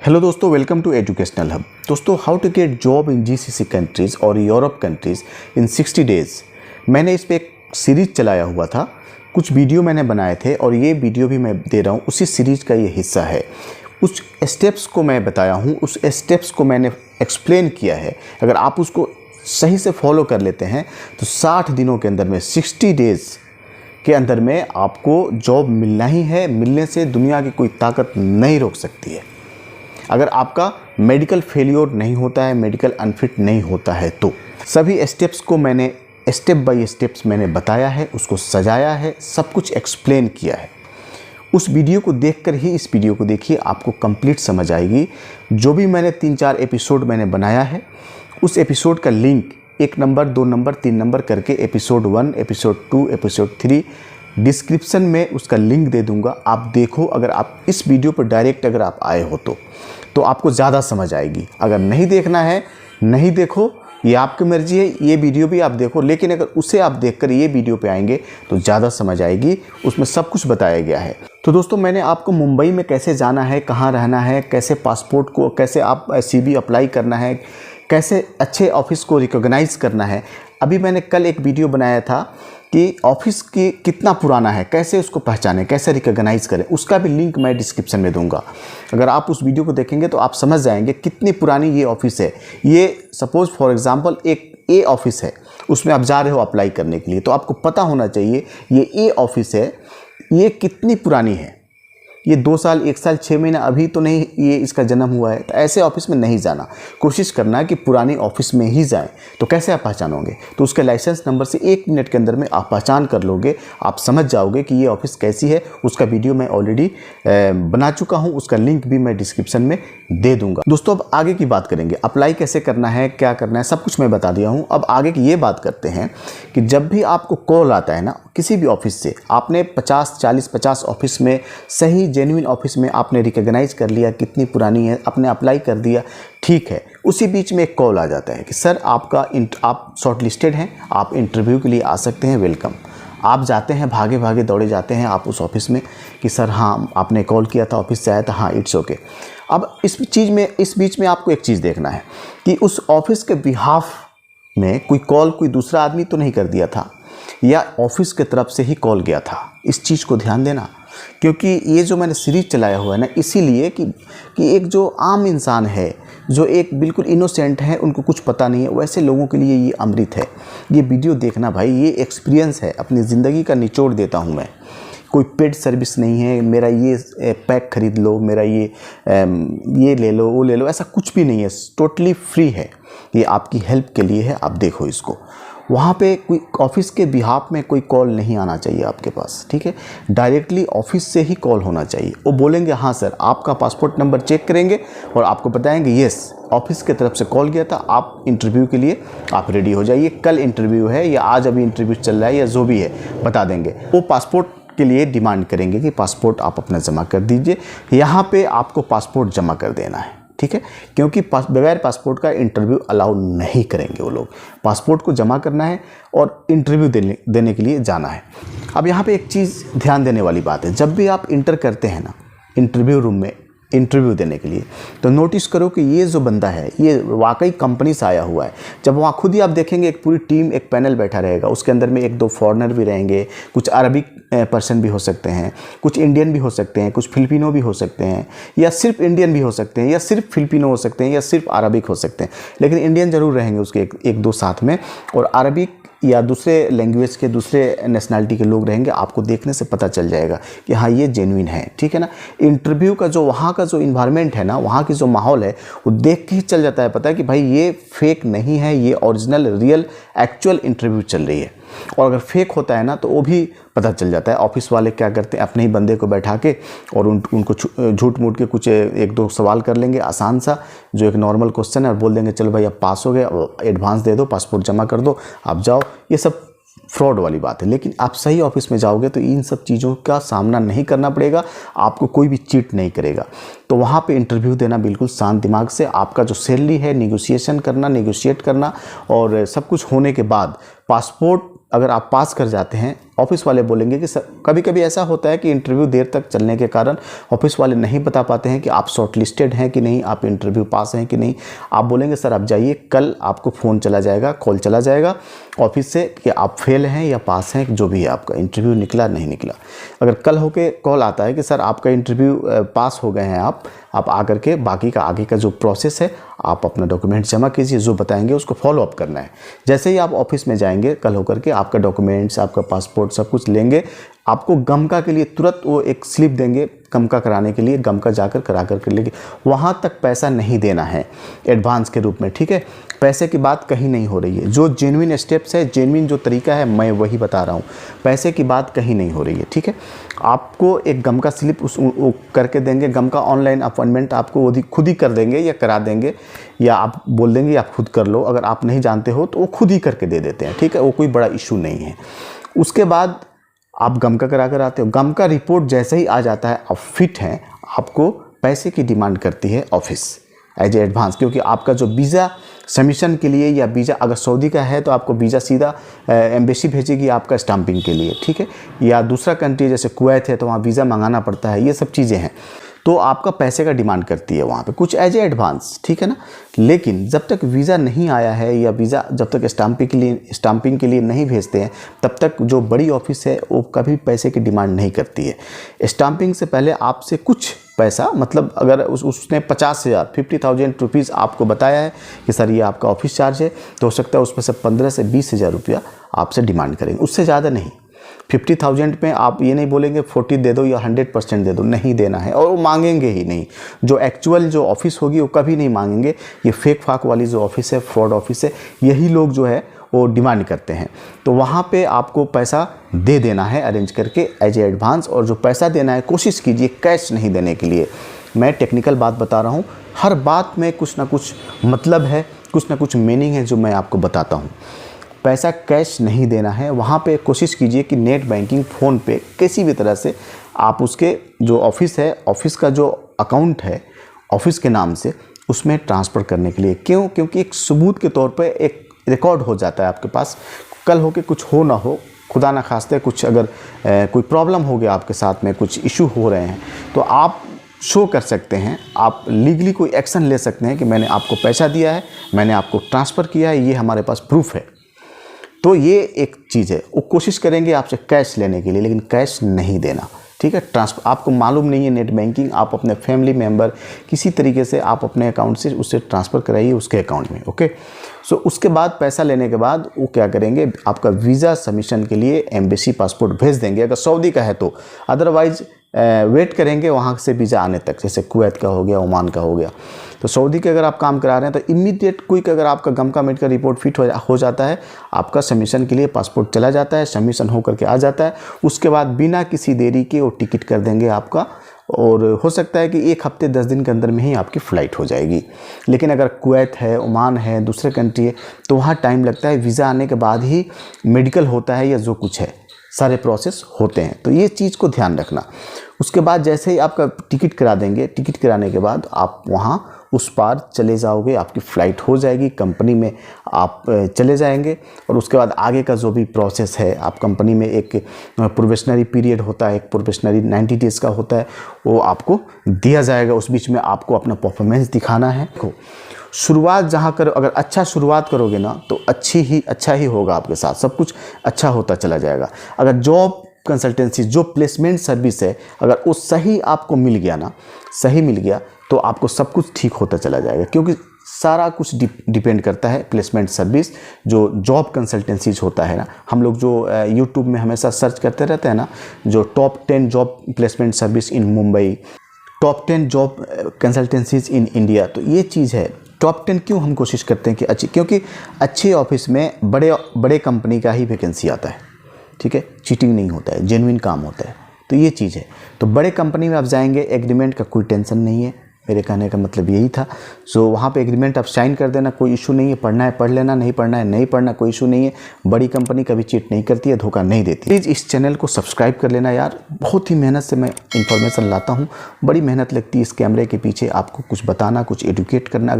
Hello दोस्तों, welcome to educational hub. दोस्तों, how to get job in GCC countries और Europe countries in 60 days. मैंने इस पर एक सीरीज़ चलाया हुआ था, कुछ वीडियो मैंने बनाए थे और ये वीडियो भी मैं दे रहा हूँ, उसी सीरीज़ का ये हिस्सा है। उस स्टेप्स को मैं बताया हूँ, उस स्टेप्स को मैंने एक्सप्लेन किया है। अगर आप उसको सही से फॉलो कर लेते हैं तो 60 दिनों के अंदर में, 60 डेज़ के अंदर में आपको जॉब मिलना ही है। मिलने से दुनिया की कोई ताकत नहीं रोक सकती है। अगर आपका मेडिकल फेलियर नहीं होता है, मेडिकल अनफिट नहीं होता है, तो सभी स्टेप्स को मैंने स्टेप बाय स्टेप्स मैंने बताया है, उसको सजाया है, सब कुछ एक्सप्लेन किया है। उस वीडियो को देखकर ही इस वीडियो को देखिए, आपको कंप्लीट समझ आएगी। जो भी मैंने 3-4 एपिसोड मैंने बनाया है, उस एपिसोड का लिंक 1 नंबर, 2 नंबर, 3 नंबर करके एपिसोड 1, एपिसोड 2, एपिसोड 3 डिस्क्रिप्शन में उसका लिंक दे दूंगा। आप देखो, अगर आप इस वीडियो पर डायरेक्ट अगर आप आए हो तो आपको ज़्यादा समझ आएगी। अगर नहीं देखना है, नहीं देखो, ये आपकी मर्जी है। ये वीडियो भी आप देखो, लेकिन अगर उसे आप देखकर ये वीडियो पे आएंगे तो ज़्यादा समझ आएगी। उसमें सब कुछ बताया गया है। तो दोस्तों, मैंने आपको मुंबई में कैसे जाना है, कहाँ रहना है, कैसे पासपोर्ट को, कैसे आप CV अप्लाई करना है, कैसे अच्छे ऑफिस को रिकॉग्नाइज़ करना है। अभी मैंने कल एक वीडियो बनाया था कि ऑफिस की कितना पुराना है, कैसे उसको पहचानें, कैसे रिकॉग्नाइज़ करें, उसका भी लिंक मैं डिस्क्रिप्शन में दूंगा। अगर आप उस वीडियो को देखेंगे तो आप समझ जाएंगे कितनी पुरानी ये ऑफिस है। ये सपोज़ फॉर एग्जांपल एक A ऑफिस है, उसमें आप जा रहे हो अप्लाई करने के लिए, तो आपको पता होना चाहिए ये A ऑफिस है, ये कितनी पुरानी है। ये 2 साल, 1 साल, 6 महीना अभी तो नहीं ये इसका जन्म हुआ है। तो ऐसे ऑफिस में नहीं जाना, कोशिश करना है कि पुराने ऑफिस में ही जाएं। तो कैसे आप पहचानोगे? तो उसके लाइसेंस नंबर से 1 मिनट के अंदर में आप पहचान कर लोगे, आप समझ जाओगे कि ये ऑफिस कैसी है। उसका वीडियो मैं ऑलरेडी बना चुका हूँ, उसका लिंक भी मैं डिस्क्रिप्शन में दे दूँगा। दोस्तों, अब आगे की बात करेंगे। अप्लाई कैसे करना है, क्या करना है, सब कुछ मैं बता दिया हूँ। अब आगे की ये बात करते हैं कि जब भी आपको कॉल आता है ना किसी भी ऑफिस से, आपने 50 ऑफिस में, सही जेन्युइन ऑफिस में आपने रिकॉग्नाइज कर लिया कितनी पुरानी है, आपने अप्लाई कर दिया, ठीक है। उसी बीच में एक कॉल आ जाता है कि सर आप शॉर्टलिस्टेड हैं, आप इंटरव्यू के लिए आ सकते हैं, वेलकम। आप जाते हैं, भागे भागे दौड़े जाते हैं आप उस ऑफिस में कि सर हाँ आपने कॉल किया था, ऑफिस से आया था, हाँ इट्स ओके। अब इस बीच में आपको एक चीज़ देखना है कि उस ऑफिस के बिहाफ में कोई कॉल कोई दूसरा आदमी तो नहीं कर दिया था, या ऑफिस के तरफ से ही कॉल गया था। इस चीज़ को ध्यान देना, क्योंकि ये जो मैंने सीरीज चलाया हुआ है ना, इसीलिए कि एक जो आम इंसान है, जो एक बिल्कुल इनोसेंट है, उनको कुछ पता नहीं है, वैसे लोगों के लिए ये अमृत है। ये वीडियो देखना भाई, ये एक्सपीरियंस है, अपनी ज़िंदगी का निचोड़ देता हूँ मैं। कोई पेड सर्विस नहीं है, मेरा ये पैक खरीद लो, मेरा ये ले लो, वो ले लो, ऐसा कुछ भी नहीं है। टोटली फ्री है, ये आपकी हेल्प के लिए है। आप देखो इसको। वहाँ पे कोई ऑफिस के बिहाफ में कोई कॉल नहीं आना चाहिए आपके पास, ठीक है। डायरेक्टली ऑफिस से ही कॉल होना चाहिए। वो बोलेंगे हाँ सर, आपका पासपोर्ट नंबर चेक करेंगे और आपको बताएंगे यस ऑफिस के तरफ से कॉल गया था, आप इंटरव्यू के लिए आप रेडी हो जाइए। कल इंटरव्यू है या आज अभी इंटरव्यू चल रहा है या जो भी है बता देंगे। वो पासपोर्ट के लिए डिमांड करेंगे कि पासपोर्ट आप अपना जमा कर दीजिए। यहाँ पे आपको पासपोर्ट जमा कर देना है, ठीक है, क्योंकि बगैर पासपोर्ट का इंटरव्यू अलाउ नहीं करेंगे वो लोग। पासपोर्ट को जमा करना है और इंटरव्यू देने के लिए जाना है। अब यहाँ पे एक चीज़ ध्यान देने वाली बात है, जब भी आप इंटर करते हैं ना इंटरव्यू रूम में इंटरव्यू देने के लिए, तो नोटिस करो कि ये जो बंदा है ये वाकई कंपनी से आया हुआ है। जब वहाँ खुद ही आप देखेंगे एक पूरी टीम, एक पैनल बैठा रहेगा, उसके अंदर में 1-2 फॉरेनर भी रहेंगे, कुछ अरबिक पर्सन भी हो सकते हैं, कुछ इंडियन भी हो सकते हैं, कुछ फिलिपिनो भी हो सकते हैं, या सिर्फ इंडियन भी हो सकते हैं, या सिर्फ फिलिपिनो हो सकते हैं, या सिर्फ अरबिक हो सकते हैं। लेकिन इंडियन ज़रूर रहेंगे उसके 1-2 साथ में, और अरबिक या दूसरे लैंग्वेज के, दूसरे नेशनलिटी के लोग रहेंगे। आपको देखने से पता चल जाएगा कि हाँ ये जेन्युइन है, ठीक है ना। इंटरव्यू का जो वहाँ का जो इन्वायरमेंट है ना, वहाँ की जो माहौल है, वो देख के ही चल जाता है पता है कि भाई ये फेक नहीं है, ये ओरिजिनल रियल एक्चुअल इंटरव्यू चल रही है। और अगर फेक होता है ना तो वो भी पता चल जाता है। ऑफिस वाले क्या करते हैं, अपने ही बंदे को बैठा के और उनको झूठ मूठ के कुछ 1-2 सवाल कर लेंगे आसान सा, जो एक नॉर्मल क्वेश्चन है, और बोल देंगे चलो भाई अब पास हो गए, एडवांस दे दो, पासपोर्ट जमा कर दो, आप जाओ। ये सब फ्रॉड वाली बात है। लेकिन आप सही ऑफिस में जाओगे तो इन सब चीज़ों का सामना नहीं करना पड़ेगा, आपको कोई भी चीट नहीं करेगा। तो वहाँ पे इंटरव्यू देना बिल्कुल शांत दिमाग से, आपका जो सैलरी है नेगोशिएट करना, और सब कुछ होने के बाद पासपोर्ट अगर आप पास कर जाते हैं ऑफिस वाले बोलेंगे कि सर, कभी कभी ऐसा होता है कि इंटरव्यू देर तक चलने के कारण ऑफिस वाले नहीं बता पाते हैं कि आप शॉर्टलिस्टेड हैं कि नहीं, आप इंटरव्यू पास हैं कि नहीं। आप बोलेंगे सर आप जाइए, कल आपको फ़ोन चला जाएगा, कॉल चला जाएगा ऑफिस से कि आप फेल हैं या पास हैं, जो भी है आपका इंटरव्यू निकला नहीं निकला। अगर कल होके कॉल आता है कि सर आपका इंटरव्यू पास हो गए हैं, आप आकर के बाकी का आगे का जो प्रोसेस है आप अपना डॉक्यूमेंट जमा कीजिए, जो बताएंगे उसको फॉलो अप करना है। जैसे ही आप ऑफिस में जाएंगे कल होकर के, आपका डॉक्यूमेंट्स, आपका पासपोर्ट सब कुछ लेंगे, आपको गमका के लिए तुरंत वो एक स्लिप देंगे गमका कराने के लिए, गमका जाकर करा कर लेंगे। वहाँ तक पैसा नहीं देना है एडवांस के रूप में, ठीक है। पैसे की बात कहीं नहीं हो रही है, जो जेन्युइन स्टेप्स है, जेन्युइन जो तरीका है मैं वही बता रहा हूँ, पैसे की बात कहीं नहीं हो रही है, ठीक है। आपको एक गमका स्लिप करके देंगे, गमका ऑनलाइन अपॉइंटमेंट आपको वो खुद ही कर देंगे या करा देंगे, या आप बोल देंगे आप खुद कर लो। अगर आप नहीं जानते हो तो वो खुद ही करके दे देते हैं, ठीक है, वो कोई बड़ा इशू नहीं है। उसके बाद आप गमका करा कर आते हो, गमका रिपोर्ट जैसे ही आ जाता है आप फिट हैं, आपको पैसे की डिमांड करती है ऑफिस एज ए एडवांस, क्योंकि आपका जो वीज़ा सबमिशन के लिए, या वीज़ा अगर सऊदी का है तो आपको वीज़ा सीधा एम्बेसी भेजेगी आपका स्टाम्पिंग के लिए, ठीक है। या दूसरा कंट्री जैसे कुवैत है तो वहाँ वीज़ा मंगाना पड़ता है, ये सब चीज़ें हैं, तो आपका पैसे का डिमांड करती है वहाँ पे कुछ एज ए एडवांस, ठीक है ना। लेकिन जब तक वीज़ा नहीं आया है, या वीज़ा जब तक स्टाम्पिंग के लिए नहीं भेजते हैं, तब तक जो बड़ी ऑफिस है वो कभी पैसे की डिमांड नहीं करती है। स्टाम्पिंग से पहले आपसे कुछ पैसा, मतलब अगर उसने 50,000 50,000 रुपीज़ आपको बताया है कि सर ये आपका ऑफिस चार्ज है, तो हो सकता है उसमें से 15 से 20,000 रुपया आपसे डिमांड करेंगे, उससे ज़्यादा नहीं। 50,000 में आप ये नहीं बोलेंगे 40 दे दो या 100% दे दो, नहीं देना है, और वो मांगेंगे ही नहीं। जो एक्चुअल जो ऑफिस होगी वो कभी नहीं मांगेंगे। ये फेक फाक वाली जो ऑफिस है, फ्रॉड ऑफिस है, यही लोग जो है वो डिमांड करते हैं। तो वहाँ पे आपको पैसा दे देना है अरेंज करके एज ए एडवांस, और जो पैसा देना है कोशिश कीजिए कैश नहीं देने के लिए। मैं टेक्निकल बात बता रहा हूँ, हर बात में कुछ ना कुछ मतलब है, कुछ ना कुछ मीनिंग है जो मैं आपको बताता हूँ। पैसा कैश नहीं देना है, वहाँ पे कोशिश कीजिए कि नेट बैंकिंग, फ़ोन पे, किसी भी तरह से आप उसके जो ऑफिस है, ऑफिस का जो अकाउंट है ऑफिस के नाम से, उसमें ट्रांसफ़र करने के लिए। क्यों? क्योंकि एक सबूत के तौर पे एक रिकॉर्ड हो जाता है आपके पास, कल हो के कुछ हो ना हो, खुदा ना खास्ते कुछ अगर कोई प्रॉब्लम हो गया आपके साथ में, कुछ इशू हो रहे हैं, तो आप शो कर सकते हैं, आप लीगली कोई एक्शन ले सकते हैं कि मैंने आपको पैसा दिया है, मैंने आपको ट्रांसफ़र किया है, ये हमारे पास प्रूफ है। तो ये एक चीज़ है। वो कोशिश करेंगे आपसे कैश लेने के लिए, लेकिन कैश नहीं देना, ठीक है। ट्रांसफर आपको मालूम नहीं है नेट बैंकिंग, आप अपने फैमिली मेम्बर किसी तरीके से आप अपने अकाउंट से उससे ट्रांसफ़र कराइए उसके अकाउंट में, ओके। सो उसके बाद पैसा लेने के बाद वो क्या करेंगे, आपका वीज़ा सबमिशन के लिए एम्बेसी पासपोर्ट भेज देंगे अगर सऊदी का है तो। अदरवाइज़ वेट करेंगे वहाँ से वीज़ा आने तक, जैसे कुवैत का हो गया, ओमान का हो गया। तो सऊदी के अगर आप काम करा रहे हैं तो इमीडिएट क्विक अगर आपका गमका मेडिकल रिपोर्ट फिट हो जाता है, आपका सबमिशन के लिए पासपोर्ट चला जाता है, सबमिशन हो करके आ जाता है। उसके बाद बिना किसी देरी के वो टिकट कर देंगे आपका, और हो सकता है कि 1 हफ्ते 10 दिन के अंदर में ही आपकी फ़्लाइट हो जाएगी। लेकिन अगर कुवैत है, ओमान है, दूसरे कंट्री है, तो वहाँ टाइम लगता है। वीज़ा आने के बाद ही मेडिकल होता है या जो कुछ है सारे प्रोसेस होते हैं, तो ये चीज़ को ध्यान रखना। उसके बाद जैसे ही आपका टिकट करा देंगे, टिकट कराने के बाद आप वहाँ उस पार चले जाओगे, आपकी फ़्लाइट हो जाएगी, कंपनी में आप चले जाएंगे, और उसके बाद आगे का जो भी प्रोसेस है, आप कंपनी में एक प्रोबेशनरी पीरियड होता है, एक प्रोबेशनरी 90 डेज़ का होता है, वो आपको दिया जाएगा। उस बीच में आपको अपना परफॉर्मेंस दिखाना है। शुरुआत जहाँ करो, अगर अच्छा शुरुआत करोगे ना तो अच्छा ही होगा आपके साथ, सब कुछ अच्छा होता चला जाएगा। अगर जॉब कंसल्टेंसी, जो प्लेसमेंट सर्विस है, अगर वो सही आपको मिल गया ना, सही मिल गया, तो आपको सब कुछ ठीक होता चला जाएगा। क्योंकि सारा कुछ डिपेंड करता है प्लेसमेंट सर्विस, जो जॉब कंसल्टेंसीज होता है ना, हम लोग जो यूट्यूब में हमेशा सर्च करते रहते हैं ना, जो top 10 job placement service in Mumbai, top 10 job consultancies in India, तो ये चीज़ है। टॉप 10 क्यों हम कोशिश करते हैं कि अच्छी, क्योंकि अच्छे ऑफिस में बड़े कंपनी का ही वैकेंसी आता है, ठीक है, चीटिंग नहीं होता है, जेन्युइन काम होता है, तो ये चीज़ है। तो बड़े कंपनी में आप जाएंगे, एग्रीमेंट का कोई टेंशन नहीं है, मेरे कहने का मतलब यही था। सो वहाँ पे एग्रीमेंट आप साइन कर देना, कोई इशू नहीं है, पढ़ना है पढ़ लेना, नहीं पढ़ना है नहीं पढ़ना, कोई इशू नहीं है। बड़ी कंपनी कभी चीट नहीं करती है, धोखा नहीं देती। प्लीज़ इस चैनल को सब्सक्राइब कर लेना यार, बहुत ही मेहनत से मैं इन्फॉर्मेशन लाता हूँ, बड़ी मेहनत लगती है इस कैमरे के पीछे, आपको कुछ बताना, कुछ एडुकेट करना।